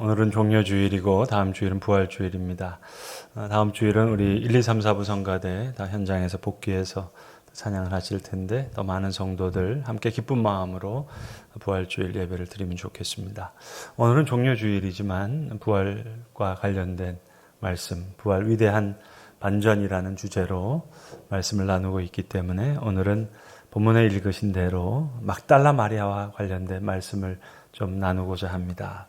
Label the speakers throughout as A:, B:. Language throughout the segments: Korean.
A: 오늘은 종료주일이고 다음 주일은 부활주일입니다. 다음 주일은 우리 1, 2, 3, 4부 성가대 다 현장에서 복귀해서 찬양을 하실 텐데 더 많은 성도들 함께 기쁜 마음으로 부활주일 예배를 드리면 좋겠습니다. 오늘은 종료주일이지만 부활과 관련된 말씀, 부활 위대한 반전이라는 주제로 말씀을 나누고 있기 때문에 오늘은 본문에 읽으신 대로 막달라 마리아와 관련된 말씀을 좀 나누고자 합니다.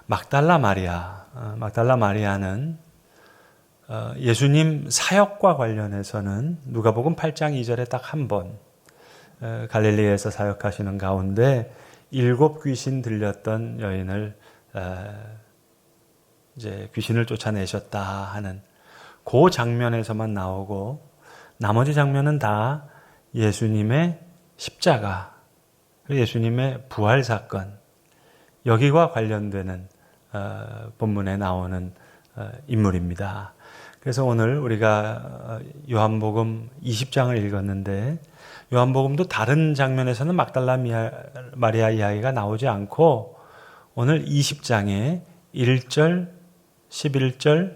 A: 막달라 마리아는 예수님 사역과 관련해서는 누가복음 8장 2절에 딱 한 번 갈릴리에서 사역하시는 가운데 7 귀신 들렸던 여인을 이제 귀신을 쫓아내셨다 하는 그 장면에서만 나오고 나머지 장면은 다 예수님의 십자가, 예수님의 부활 사건 여기와 관련되는 본문에 나오는 인물입니다. 그래서 오늘 우리가 요한복음 20장을 읽었는데 요한복음도 다른 장면에서는 막달라 마리아 이야기가 나오지 않고 오늘 20장에 1절, 11절,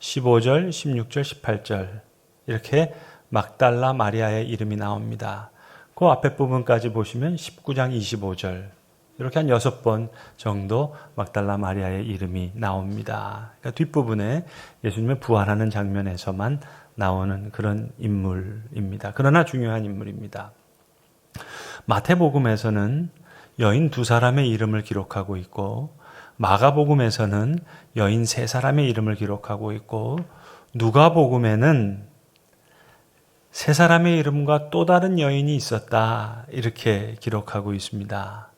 A: 15절, 16절, 18절 이렇게 막달라 마리아의 이름이 나옵니다. 그 앞에 부분까지 보시면 19장 25절 이렇게 한 6번 정도 막달라 마리아의 이름이 나옵니다. 그러니까 뒷부분에 예수님의 부활하는 장면에서만 나오는 그런 인물입니다. 그러나 중요한 인물입니다. 마태복음에서는 여인 2사람의 이름을 기록하고 있고 마가복음에서는 여인 3사람의 이름을 기록하고 있고 누가복음에는 3사람의 이름과 또 다른 여인이 있었다 이렇게 기록하고 있습니다.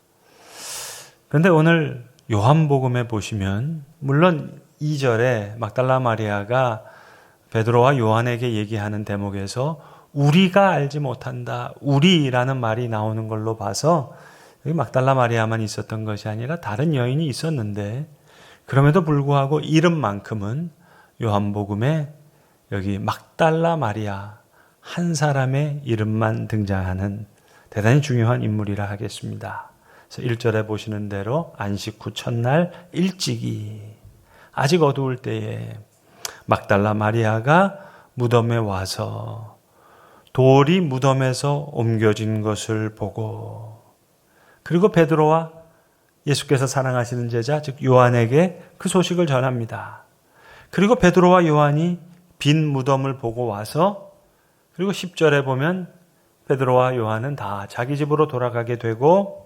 A: 그런데 오늘 요한복음에 보시면 물론 2절에 막달라 마리아가 베드로와 요한에게 얘기하는 대목에서 우리가 알지 못한다, 우리라는 말이 나오는 걸로 봐서 여기 막달라 마리아만 있었던 것이 아니라 다른 여인이 있었는데 그럼에도 불구하고 이름만큼은 요한복음에 여기 막달라 마리아 한 사람의 이름만 등장하는 대단히 중요한 인물이라 하겠습니다. 그래서 1절에 보시는 대로 안식 후 첫날 일찍이 아직 어두울 때에 막달라 마리아가 무덤에 와서 돌이 무덤에서 옮겨진 것을 보고 그리고 베드로와 예수께서 사랑하시는 제자 즉 요한에게 그 소식을 전합니다. 그리고 베드로와 요한이 빈 무덤을 보고 와서 그리고 10절에 보면 베드로와 요한은 다 자기 집으로 돌아가게 되고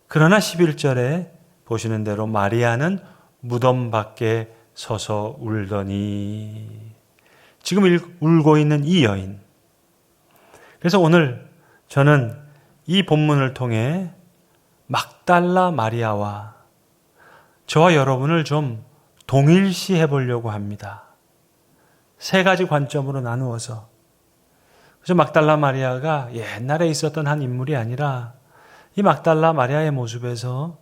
A: 그러나 11절에 보시는 대로 마리아는 무덤 밖에 서서 울더니 지금 울고 있는 이 여인. 그래서 오늘 저는 이 본문을 통해 막달라 마리아와 저와 여러분을 좀 동일시해 보려고 합니다. 3가지 관점으로 나누어서. 그래서 막달라 마리아가 옛날에 있었던 한 인물이 아니라 이 막달라 마리아의 모습에서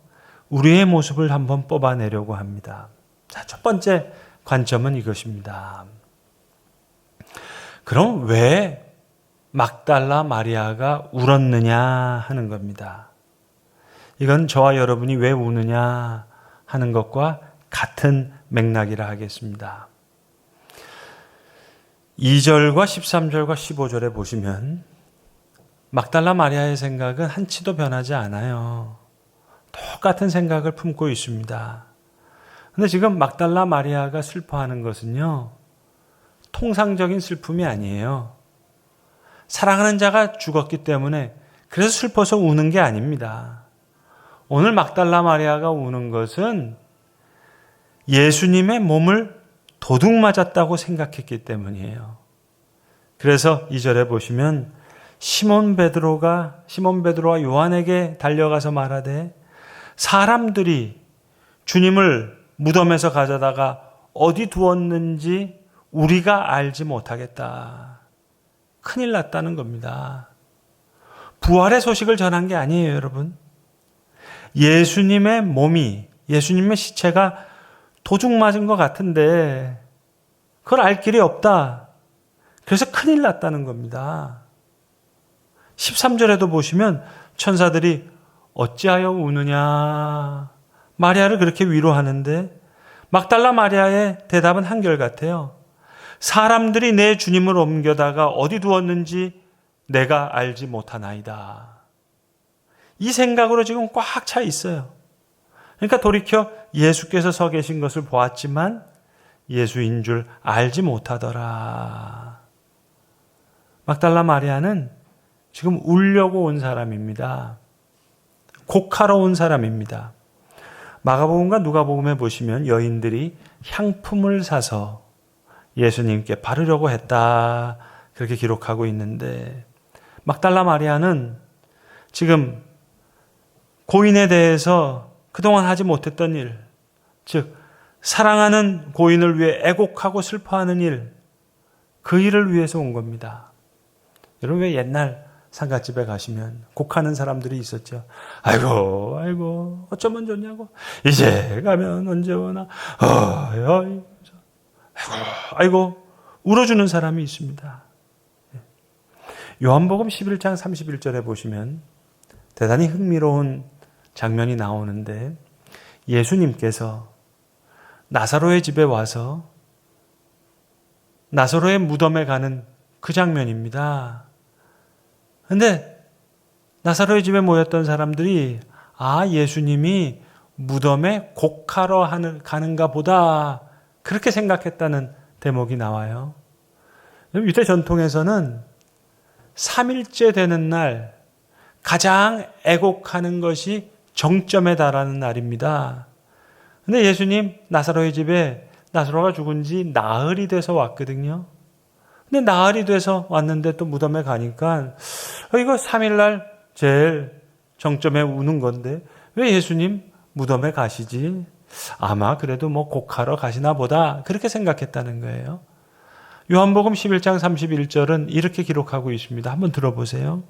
A: 우리의 모습을 한번 뽑아내려고 합니다. 자, 첫 번째 관점은 이것입니다. 그럼 왜 막달라 마리아가 울었느냐 하는 겁니다. 이건 저와 여러분이 왜 우느냐 하는 것과 같은 맥락이라 하겠습니다. 2절과 13절과 15절에 보시면 막달라 마리아의 생각은 한치도 변하지 않아요. 똑같은 생각을 품고 있습니다. 그런데 지금 막달라 마리아가 슬퍼하는 것은요, 통상적인 슬픔이 아니에요. 사랑하는 자가 죽었기 때문에 그래서 슬퍼서 우는 게 아닙니다. 오늘 막달라 마리아가 우는 것은 예수님의 몸을 도둑 맞았다고 생각했기 때문이에요. 그래서 2절에 보시면 시몬 베드로와 요한에게 달려가서 말하되 사람들이 주님을 무덤에서 가져다가 어디 두었는지 우리가 알지 못하겠다. 큰일 났다는 겁니다. 부활의 소식을 전한 게 아니에요, 여러분. 예수님의 몸이, 예수님의 시체가 도둑 맞은 것 같은데 그걸 알 길이 없다. 그래서 큰일 났다는 겁니다. 13절에도 보시면 천사들이 어찌하여 우느냐 마리아를 그렇게 위로하는데 막달라 마리아의 대답은 한결같아요. 사람들이 내 주님을 옮겨다가 어디 두었는지 내가 알지 못하나이다. 이 생각으로 지금 꽉 차 있어요. 그러니까 돌이켜 예수께서 서 계신 것을 보았지만 예수인 줄 알지 못하더라. 막달라 마리아는 지금 울려고 온 사람입니다. 곡하러 온 사람입니다. 마가복음과 누가복음에 보시면 여인들이 향품을 사서 예수님께 바르려고 했다, 그렇게 기록하고 있는데, 막달라 마리아는 지금 고인에 대해서 그동안 하지 못했던 일, 즉 사랑하는 고인을 위해 애곡하고 슬퍼하는 일, 그 일을 위해서 온 겁니다. 여러분, 왜 옛날 상갓집에 가시면 곡하는 사람들이 있었죠. 아이고 어쩌면 좋냐고, 이제 가면 언제 오나, 아이고 울어주는 사람이 있습니다. 요한복음 11장 31절에 보시면 대단히 흥미로운 장면이 나오는데, 예수님께서 나사로의 집에 와서 나사로의 무덤에 가는 그 장면입니다. 근데 나사로의 집에 모였던 사람들이 예수님이 무덤에 곡하러 가는가 보다, 그렇게 생각했다는 대목이 나와요. 유대 전통에서는 3일째 되는 날 가장 애곡하는 것이 정점에 달하는 날입니다. 근데 예수님 나사로의 집에 나사로가 죽은 지 나흘이 돼서 왔거든요. 근데 나흘이 돼서 왔는데 또 무덤에 가니까 이거 3일날 제일 정점에 우는 건데 왜 예수님 무덤에 가시지? 아마 그래도 곡하러 가시나 보다, 그렇게 생각했다는 거예요. 요한복음 11장 31절은 이렇게 기록하고 있습니다. 한번 들어보세요.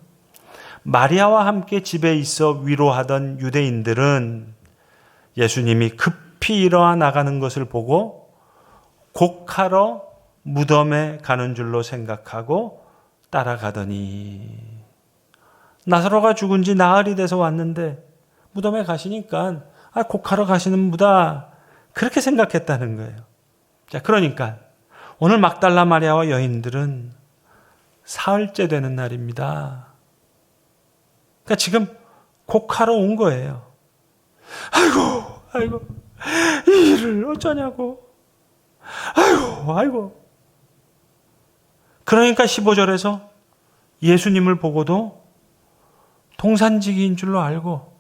A: 마리아와 함께 집에 있어 위로하던 유대인들은 예수님이 급히 일어나 나가는 것을 보고 곡하러 무덤에 가는 줄로 생각하고 따라가더니, 나사로가 죽은 지 나흘이 돼서 왔는데 무덤에 가시니까 곡하러 가시는 분다, 그렇게 생각했다는 거예요. 자, 그러니까 오늘 막달라 마리아와 여인들은 사흘째 되는 날입니다. 그러니까 지금 곡하러 온 거예요. 아이고 이 일을 어쩌냐고, 아이고. 그러니까 15절에서 예수님을 보고도 동산지기인 줄로 알고,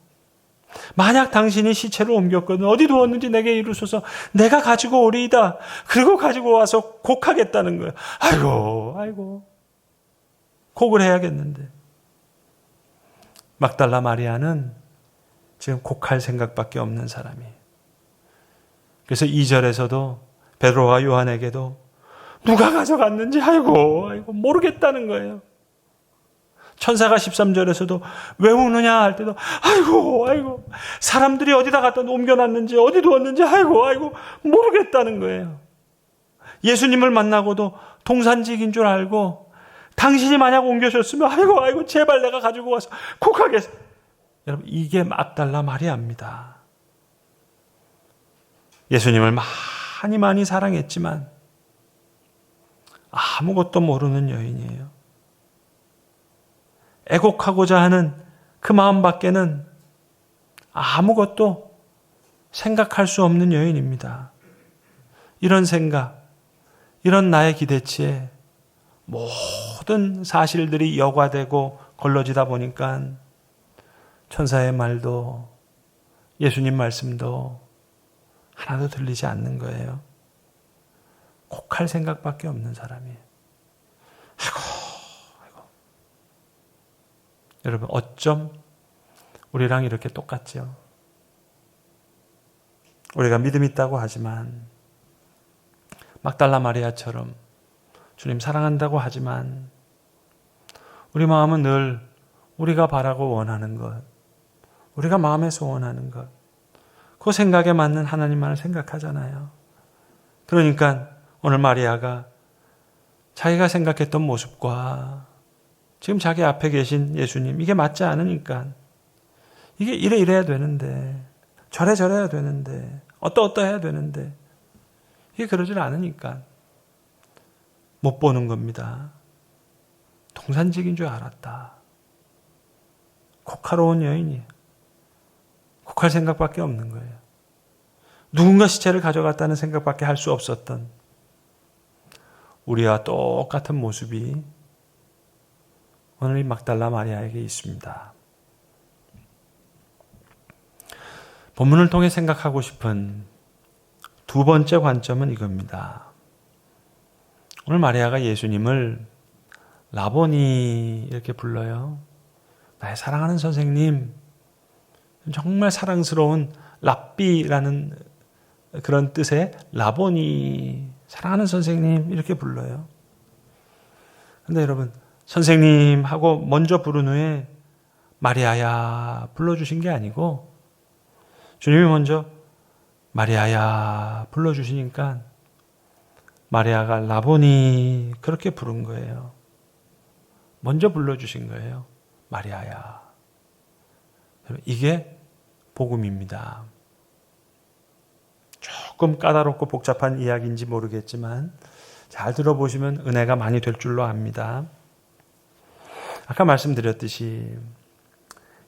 A: 만약 당신이 시체를 옮겼거든 어디 두었는지 내게 이루소서, 내가 가지고 오리이다. 그리고 가지고 와서 곡하겠다는 거예요. 아이고 곡을 해야겠는데. 막달라 마리아는 지금 곡할 생각밖에 없는 사람이에요. 그래서 2절에서도 베드로와 요한에게도 누가 가져갔는지 아이고 모르겠다는 거예요. 천사가 13절에서도 왜 우느냐 할 때도 아이고 사람들이 어디다 갖다 옮겨놨는지 어디 두었는지 아이고 모르겠다는 거예요. 예수님을 만나고도 동산직인 줄 알고, 당신이 만약 옮겨줬으면 아이고 제발 내가 가지고 와서 곡하겠어. 여러분, 이게 막달라 마리아입니다. 예수님을 많이 사랑했지만 아무것도 모르는 여인이에요. 애곡하고자 하는 그 마음밖에는 아무것도 생각할 수 없는 여인입니다. 이런 생각, 이런 나의 기대치에 모든 사실들이 여과되고 걸러지다 보니까 천사의 말도 예수님 말씀도 하나도 들리지 않는 거예요. 곡할 생각밖에 없는 사람이에요. 아이고. 여러분, 어쩜 우리랑 이렇게 똑같죠? 우리가 믿음 있다고 하지만, 막달라 마리아처럼 주님 사랑한다고 하지만, 우리 마음은 늘 우리가 바라고 원하는 것, 우리가 마음에서 원하는 것, 그 생각에 맞는 하나님만을 생각하잖아요. 그러니까 오늘 마리아가 자기가 생각했던 모습과 지금 자기 앞에 계신 예수님, 이게 맞지 않으니까, 이게 이래야 되는데 저래야 되는데, 어떠해야 되는데, 이게 그러질 않으니까 못 보는 겁니다. 동산직인 줄 알았다. 곡하러 온 여인이에요. 곡할 생각밖에 없는 거예요. 누군가 시체를 가져갔다는 생각밖에 할 수 없었던 우리와 똑같은 모습이 오늘 이 막달라 마리아에게 있습니다. 본문을 통해 생각하고 싶은 두 번째 관점은 이겁니다. 오늘 마리아가 예수님을 라보니 이렇게 불러요. 나의 사랑하는 선생님, 정말 사랑스러운 랍비라는 그런 뜻의 라보니, 사랑하는 선생님 이렇게 불러요. 그런데 여러분, 선생님 하고 먼저 부른 후에 마리아야 불러주신 게 아니고 주님이 먼저 마리아야 불러주시니까 마리아가 라보니 그렇게 부른 거예요. 먼저 불러주신 거예요. 마리아야. 이게 복음입니다. 조금 까다롭고 복잡한 이야기인지 모르겠지만 잘 들어보시면 은혜가 많이 될 줄로 압니다. 아까 말씀드렸듯이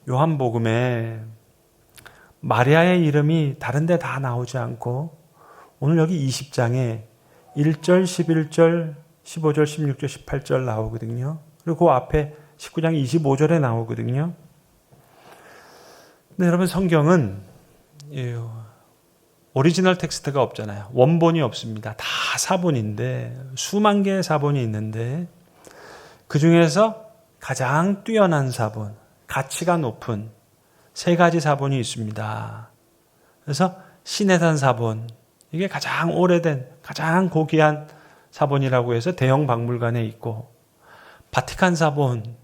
A: 요한복음에 마리아의 이름이 다른 데 다 나오지 않고 오늘 여기 20장에 1절, 11절, 15절, 16절, 18절 나오거든요. 그리고 그 앞에 19장 25절에 나오거든요. 근데 여러분 성경은 오리지널 텍스트가 없잖아요. 원본이 없습니다. 다 사본인데 수만 개의 사본이 있는데 그 중에서 가장 뛰어난 사본, 가치가 높은 세 가지 사본이 있습니다. 그래서 시내산 사본, 이게 가장 오래된, 가장 고귀한 사본이라고 해서 대형 박물관에 있고, 바티칸 사본,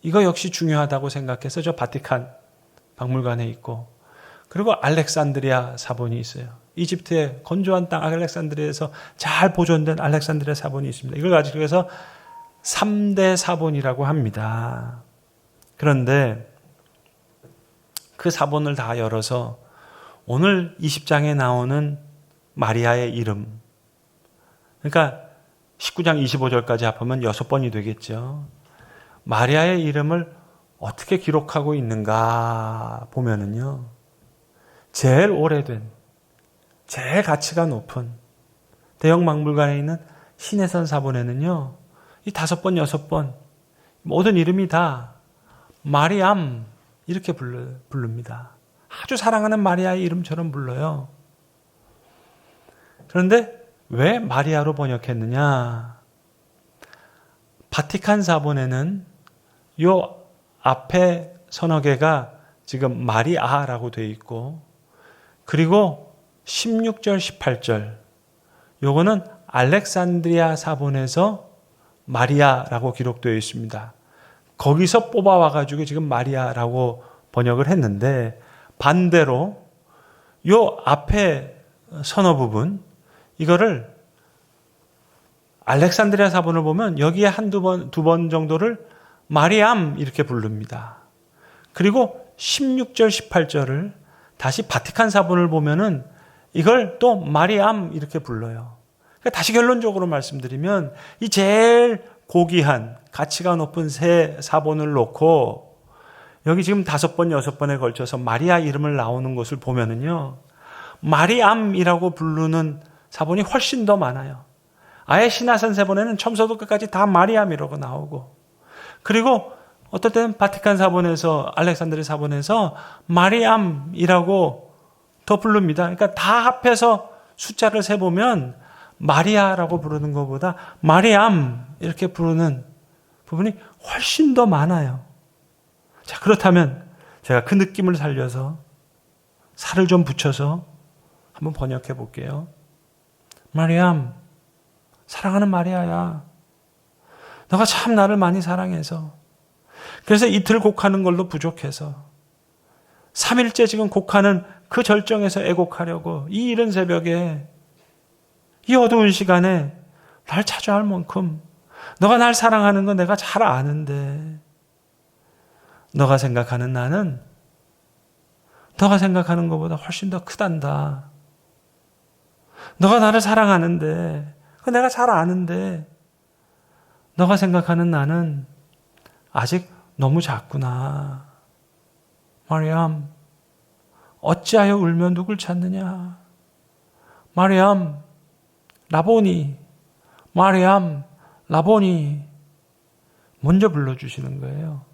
A: 이거 역시 중요하다고 생각해서 저 바티칸 박물관에 있고, 그리고 알렉산드리아 사본이 있어요. 이집트의 건조한 땅 알렉산드리아에서 잘 보존된 알렉산드리아 사본이 있습니다. 이걸 가지고 해서 3대 사본이라고 합니다. 그런데 그 사본을 다 열어서 오늘 20장에 나오는 마리아의 이름, 그러니까 19장 25절까지 합하면 6번이 되겠죠. 마리아의 이름을 어떻게 기록하고 있는가 보면은요, 제일 오래된, 제일 가치가 높은 대형 박물관에 있는 시내산 사본에는요, 이 5번, 6번 모든 이름이 다 마리암 이렇게 부릅니다. 아주 사랑하는 마리아의 이름처럼 불러요. 그런데 왜 마리아로 번역했느냐? 바티칸 사본에는 요 앞에 서너 개가 지금 마리아라고 되어 있고, 그리고 16절, 18절 요거는 알렉산드리아 사본에서 마리아라고 기록되어 있습니다. 거기서 뽑아와가지고 지금 마리아라고 번역을 했는데, 반대로 요 앞에 서너 부분, 이거를 알렉산드리아 사본을 보면 여기에 두 번 정도를 마리암 이렇게 부릅니다. 그리고 16절, 18절을 다시 바티칸 사본을 보면은 이걸 또 마리암 이렇게 불러요. 그러니까 다시 결론적으로 말씀드리면 이 제일 고귀한 가치가 높은 세 사본을 놓고 여기 지금 5번, 6번에 걸쳐서 마리아 이름을 나오는 것을 보면은요, 마리암이라고 부르는 사본이 훨씬 더 많아요. 아예 신화산 사본에는 처음부터 끝까지 다 마리암이라고 나오고, 그리고 어떨 때는 바티칸 사본에서, 알렉산드리아 사본에서 마리암이라고 더 부릅니다. 그러니까 다 합해서 숫자를 세보면 마리아라고 부르는 것보다 마리암 이렇게 부르는 부분이 훨씬 더 많아요. 자, 그렇다면 제가 그 느낌을 살려서 살을 좀 붙여서 한번 번역해 볼게요. 마리암, 사랑하는 마리아야, 너가 참 나를 많이 사랑해서, 그래서 이틀 곡하는 걸로 부족해서 3일째 지금 곡하는 그 절정에서 애곡하려고 이 이른 새벽에 이 어두운 시간에 날 찾아올 만큼 너가 날 사랑하는 건 내가 잘 아는데, 너가 생각하는 나는 너가 생각하는 것보다 훨씬 더 크단다. 너가 나를 사랑하는데, 내가 잘 아는데, 너가 생각하는 나는 아직 너무 작구나. 마리암, 어찌하여 울며 누굴 찾느냐? 마리암, 라보니, 마리암, 라보니. 먼저 불러주시는 거예요.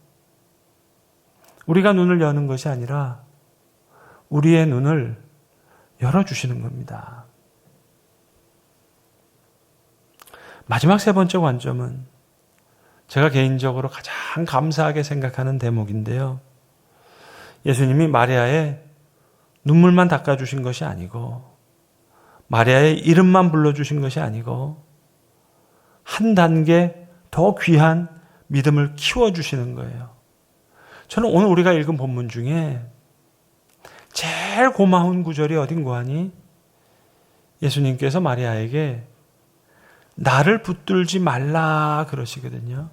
A: 우리가 눈을 여는 것이 아니라 우리의 눈을 열어주시는 겁니다. 마지막 세 번째 관점은 제가 개인적으로 가장 감사하게 생각하는 대목인데요. 예수님이 마리아의 눈물만 닦아주신 것이 아니고, 마리아의 이름만 불러주신 것이 아니고, 한 단계 더 귀한 믿음을 키워주시는 거예요. 저는 오늘 우리가 읽은 본문 중에 제일 고마운 구절이 어딘고 하니, 예수님께서 마리아에게 나를 붙들지 말라 그러시거든요.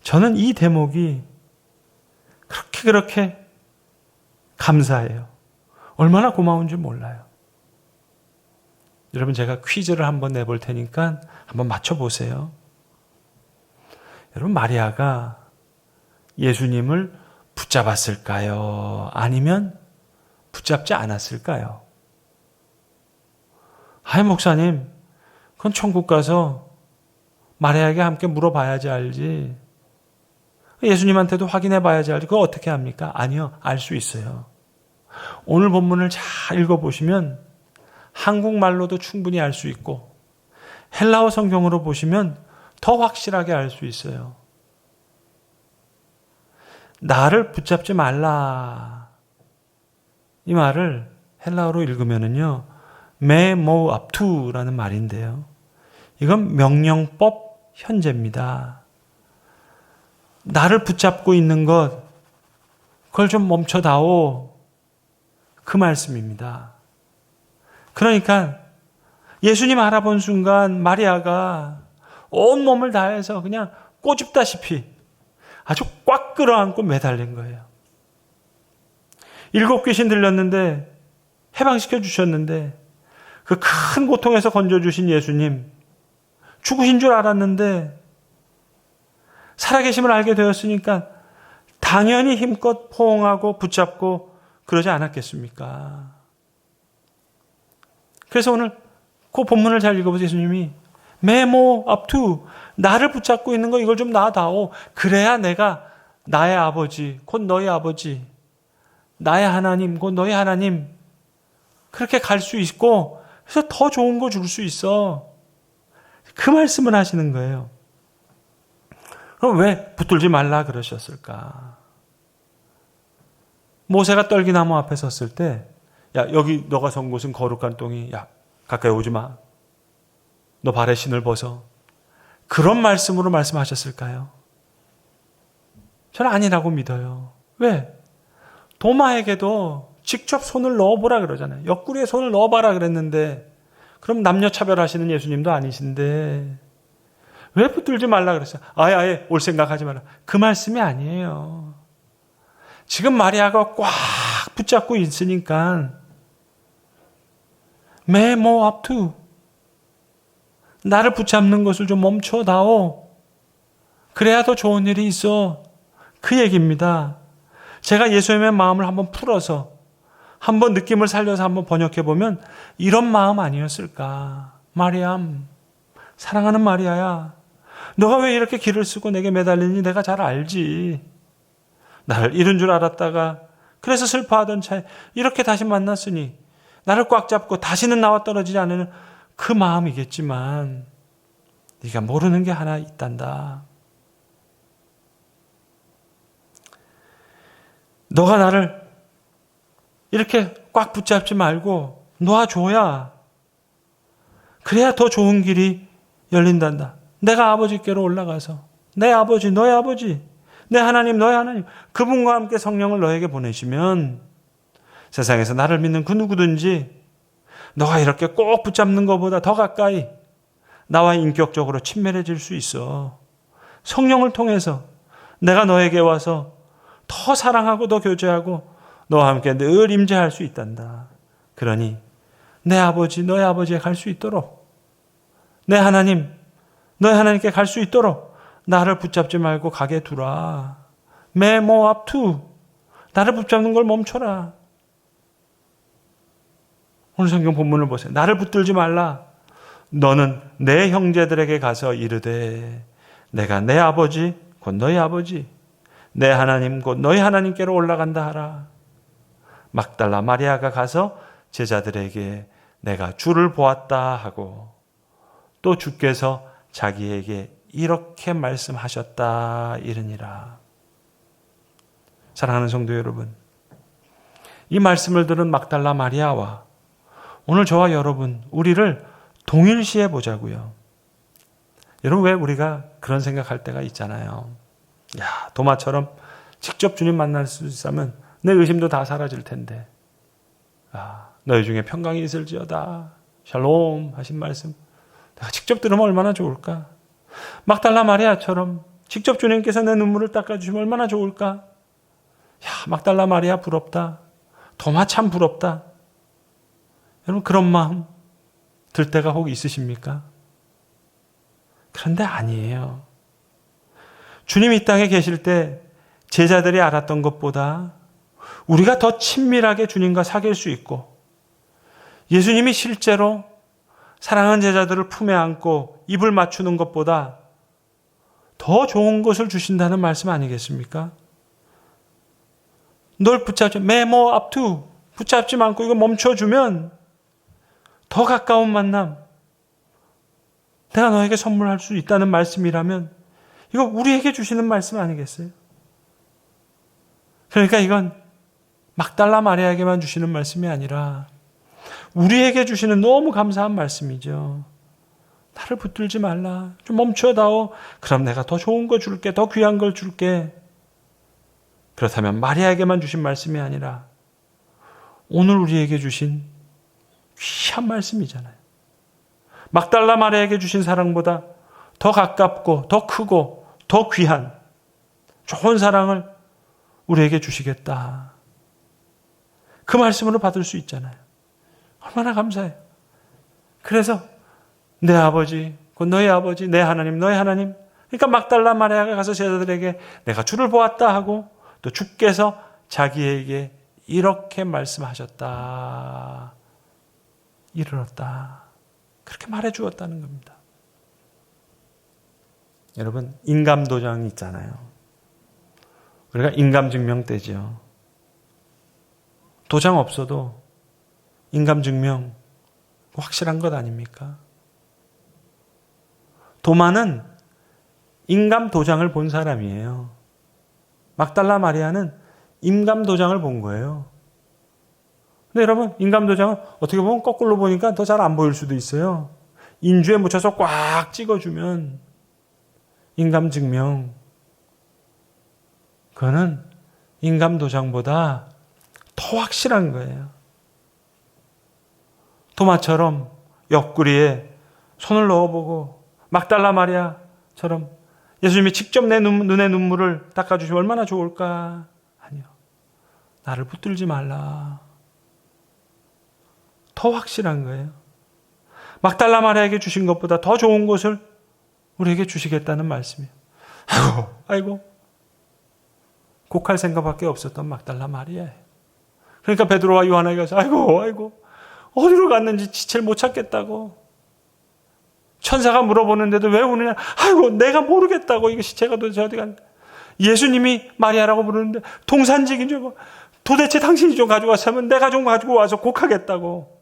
A: 저는 이 대목이 그렇게 감사해요. 얼마나 고마운지 몰라요. 여러분, 제가 퀴즈를 한번 내볼 테니까 한번 맞춰보세요. 여러분, 마리아가 예수님을 붙잡았을까요? 아니면 붙잡지 않았을까요? 하이 목사님, 그건 천국 가서 마리아에게 함께 물어봐야지 알지. 예수님한테도 확인해 봐야지 알지. 그거 어떻게 합니까? 아니요, 알 수 있어요. 오늘 본문을 잘 읽어보시면 한국말로도 충분히 알 수 있고, 헬라어 성경으로 보시면 더 확실하게 알 수 있어요. 나를 붙잡지 말라. 이 말을 헬라어로 읽으면은요, 메모 앞투라는 말인데요. 이건 명령법 현재입니다. 나를 붙잡고 있는 것, 그걸 좀 멈춰다오. 그 말씀입니다. 그러니까 예수님 알아본 순간 마리아가 온몸을 다해서 그냥 꼬집다시피 아주 꽉 끌어안고 매달린 거예요. 7 귀신 들렸는데 해방시켜 주셨는데, 그 큰 고통에서 건져주신 예수님, 죽으신 줄 알았는데 살아계심을 알게 되었으니까 당연히 힘껏 포옹하고 붙잡고 그러지 않았겠습니까? 그래서 오늘 그 본문을 잘 읽어보세요. 예수님이 메모 앞투, 나를 붙잡고 있는 거 이걸 좀 놔다오. 그래야 내가 나의 아버지, 곧 너희 아버지, 나의 하나님, 곧 너희 하나님, 그렇게 갈 수 있고, 그래서 더 좋은 거 줄 수 있어. 그 말씀을 하시는 거예요. 그럼 왜 붙들지 말라 그러셨을까? 모세가 떨기나무 앞에 섰을 때, 야, 여기 너가 선 곳은 거룩한 똥이, 야, 가까이 오지 마. 너 발에 신을 벗어. 그런 말씀으로 말씀하셨을까요? 저는 아니라고 믿어요. 왜? 도마에게도 직접 손을 넣어보라 그러잖아요. 옆구리에 손을 넣어봐라 그랬는데, 그럼 남녀 차별하시는 예수님도 아니신데 왜 붙들지 말라 그랬어요? 아예 올 생각하지 마라. 그 말씀이 아니에요. 지금 마리아가 꽉 붙잡고 있으니까 메모 앞투, 나를 붙잡는 것을 좀 멈춰다오. 그래야 더 좋은 일이 있어. 그 얘기입니다. 제가 예수님의 마음을 한번 풀어서 한번 느낌을 살려서 한번 번역해보면 이런 마음 아니었을까? 마리암, 사랑하는 마리아야, 너가 왜 이렇게 길을 쓰고 내게 매달리니 내가 잘 알지. 나를 잃은 줄 알았다가 그래서 슬퍼하던 차에 이렇게 다시 만났으니 나를 꽉 잡고 다시는 나와 떨어지지 않는 그 마음이겠지만 네가 모르는 게 하나 있단다. 너가 나를 이렇게 꽉 붙잡지 말고 놓아줘야, 그래야 더 좋은 길이 열린단다. 내가 아버지께로 올라가서 내 아버지, 너의 아버지, 내 하나님, 너의 하나님, 그분과 함께 성령을 너에게 보내시면 세상에서 나를 믿는 그 누구든지 너가 이렇게 꼭 붙잡는 것보다 더 가까이 나와 인격적으로 친밀해질 수 있어. 성령을 통해서 내가 너에게 와서 더 사랑하고 더 교제하고 너와 함께 늘 임재할 수 있단다. 그러니 내 아버지, 너의 아버지에 갈 수 있도록, 내 하나님, 너의 하나님께 갈 수 있도록 나를 붙잡지 말고 가게 두라. 메모 앞투, 나를 붙잡는 걸 멈춰라. 오늘 성경 본문을 보세요. 나를 붙들지 말라. 너는 내 형제들에게 가서 이르되 내가 내 아버지 곧 너희 아버지, 내 하나님 곧 너희 하나님께로 올라간다 하라. 막달라 마리아가 가서 제자들에게 내가 주를 보았다 하고 또 주께서 자기에게 이렇게 말씀하셨다 이르니라. 사랑하는 성도 여러분, 이 말씀을 들은 막달라 마리아와 오늘 저와 여러분, 우리를 동일시해 보자고요. 여러분, 왜 우리가 그런 생각할 때가 있잖아요. 야, 도마처럼 직접 주님 만날 수 있으면 내 의심도 다 사라질 텐데. 아, 너희 중에 평강이 있을지어다. 샬롬 하신 말씀 내가 직접 들으면 얼마나 좋을까. 막달라 마리아처럼 직접 주님께서 내 눈물을 닦아주시면 얼마나 좋을까. 야, 막달라 마리아 부럽다. 도마 참 부럽다. 여러분, 그런 마음 들 때가 혹 있으십니까? 그런데 아니에요. 주님 이 땅에 계실 때 제자들이 알았던 것보다 우리가 더 친밀하게 주님과 사귈 수 있고, 예수님이 실제로 사랑하는 제자들을 품에 안고 입을 맞추는 것보다 더 좋은 것을 주신다는 말씀 아니겠습니까? 널 붙잡지, 메모 앞투, 붙잡지 않고 이거 멈춰주면 더 가까운 만남, 내가 너에게 선물할 수 있다는 말씀이라면 이거 우리에게 주시는 말씀 아니겠어요? 그러니까 이건 막달라 마리아에게만 주시는 말씀이 아니라 우리에게 주시는 너무 감사한 말씀이죠. 나를 붙들지 말라. 좀 멈춰다오. 그럼 내가 더 좋은 거 줄게. 더 귀한 걸 줄게. 그렇다면 마리아에게만 주신 말씀이 아니라 오늘 우리에게 주신 귀한 말씀이잖아요. 막달라 마리아에게 주신 사랑보다 더 가깝고 더 크고 더 귀한 좋은 사랑을 우리에게 주시겠다. 그 말씀으로 받을 수 있잖아요. 얼마나 감사해요. 그래서 내 아버지, 곧 너희 아버지, 내 하나님, 너희 하나님. 그러니까 막달라 마리아가 가서 제자들에게 내가 주를 보았다 하고 또 주께서 자기에게 이렇게 말씀하셨다. 이르렀다. 그렇게 말해 주었다는 겁니다. 여러분, 인감도장이 있잖아요. 우리가 인감증명대죠. 도장 없어도 인감증명 확실한 것 아닙니까? 도마는 인감도장을 본 사람이에요. 막달라 마리아는 인감도장을 본 거예요. 근데 여러분, 인감도장은 어떻게 보면 거꾸로 보니까 더 잘 안 보일 수도 있어요. 인주에 묻혀서 꽉 찍어주면 인감증명, 그거는 인감도장보다 더 확실한 거예요. 도마처럼 옆구리에 손을 넣어보고 막달라 마리아처럼 예수님이 직접 내 눈에 눈물을 닦아주시면 얼마나 좋을까? 아니요. 나를 붙들지 말라. 더 확실한 거예요. 막달라 마리아에게 주신 것보다 더 좋은 것을 우리에게 주시겠다는 말씀이에요. 아이고. 곡할 생각밖에 없었던 막달라 마리아예요. 그러니까 베드로와 요한에게 가서 아이고 어디로 갔는지 지체를 못 찾겠다고. 천사가 물어보는데도 왜 우느냐. 아이고 내가 모르겠다고. 이거 시체가 도대체 어디 갔나. 예수님이 마리아라고 부르는데 동산직인 줄 알고 도대체 당신이 좀 가지고 왔으면 내가 좀 가지고 와서 곡하겠다고.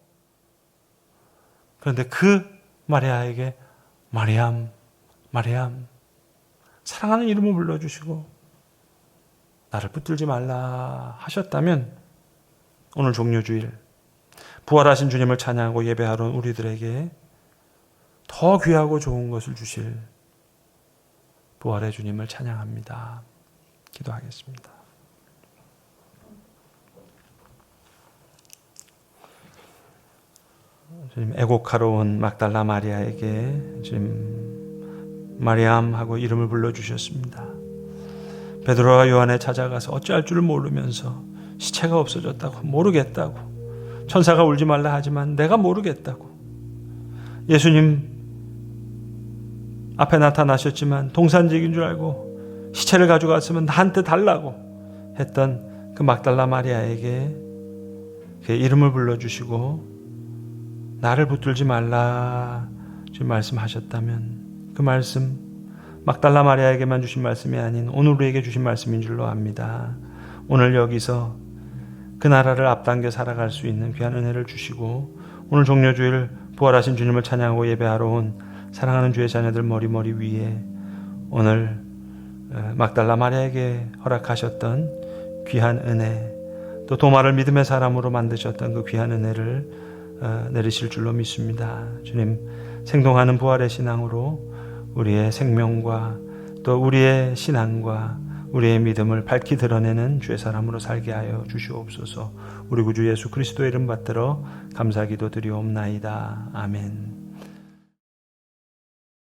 A: 그런데 그 마리아에게 마리암 사랑하는 이름을 불러주시고 나를 붙들지 말라 하셨다면 오늘 종료주일 부활하신 주님을 찬양하고 예배하러 우리들에게 더 귀하고 좋은 것을 주실 부활의 주님을 찬양합니다. 기도하겠습니다. 주님, 애곡하러 온 막달라 마리아에게 주님 마리암 하고 이름을 불러주셨습니다. 베드로와 요한에 찾아가서 어찌할 줄을 모르면서 시체가 없어졌다고, 모르겠다고. 천사가 울지 말라 하지만 내가 모르겠다고. 예수님 앞에 나타나셨지만 동산직인 줄 알고 시체를 가져갔으면 나한테 달라고 했던 그 막달라 마리아에게 그의 이름을 불러주시고 나를 붙들지 말라 지금 말씀하셨다면 그 말씀 막달라 마리아에게만 주신 말씀이 아닌 오늘 우리에게 주신 말씀인 줄로 압니다. 오늘 여기서 그 나라를 앞당겨 살아갈 수 있는 귀한 은혜를 주시고 오늘 종려주일 부활하신 주님을 찬양하고 예배하러 온 사랑하는 주의 자녀들 머리 위에 오늘 막달라 마리아에게 허락하셨던 귀한 은혜, 또 도마를 믿음의 사람으로 만드셨던 그 귀한 은혜를 내리실 줄로 믿습니다. 주님, 생동하는 부활의 신앙으로 우리의 생명과 또 우리의 신앙과 우리의 믿음을 밝히 드러내는 주의 사람으로 살게 하여 주시옵소서. 우리 구주 예수 그리스도의 이름 받들어 감사기도 드리옵나이다. 아멘.